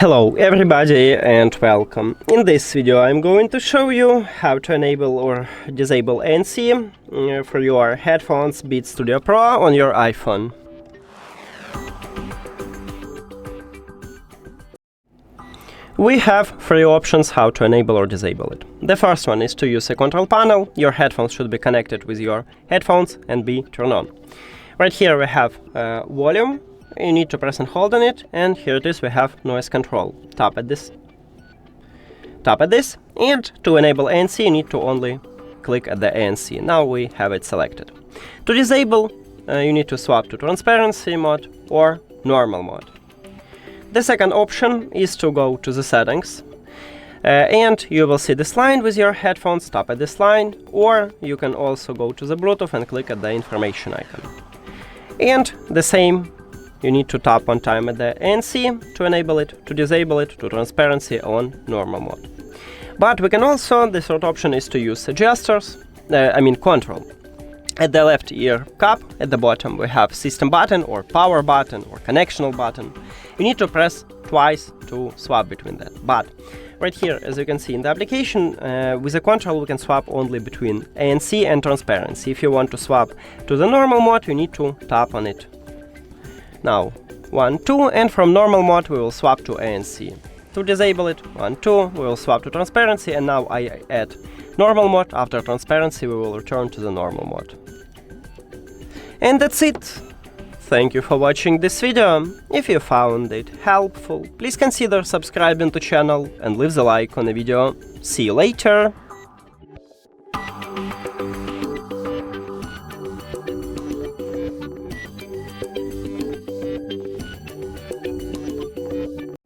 Hello everybody and welcome. In this video I'm going to show you how to enable or disable ANC for your headphones Beats Studio Pro on your iPhone. We have three options how to enable or disable it. The first one is to use a control panel. Your headphones should be connected with your headphones and be turned on. Right here we have volume. You need to press and hold on it, and here it is, we have noise control. Tap at this, and to enable ANC you need to only click at the ANC. Now we have it selected. To disable, you need to swap to transparency mode or normal mode. The second option is to go to the settings, and you will see this line with your headphones. Tap at this line, or you can also go to the Bluetooth and click at the information icon. And the same, you need to tap one time at the ANC to enable it, to disable it, to transparency on normal mode. But we can also, the third option is to use gestures, control. At the left ear cup, at the bottom we have system button or power button or connectional button. You need to press twice to swap between that. But right here, as you can see in the application, with the control we can swap only between ANC and transparency. If you want to swap to the normal mode, you need to tap on it. Now 1, 2, and from normal mode we will swap to ANC. To disable it, 1, 2, we will swap to transparency, and now I add normal mode. After transparency we will return to the normal mode. And that's it! Thank you for watching this video. If you found it helpful, please consider subscribing to channel and leave the like on the video. See you later!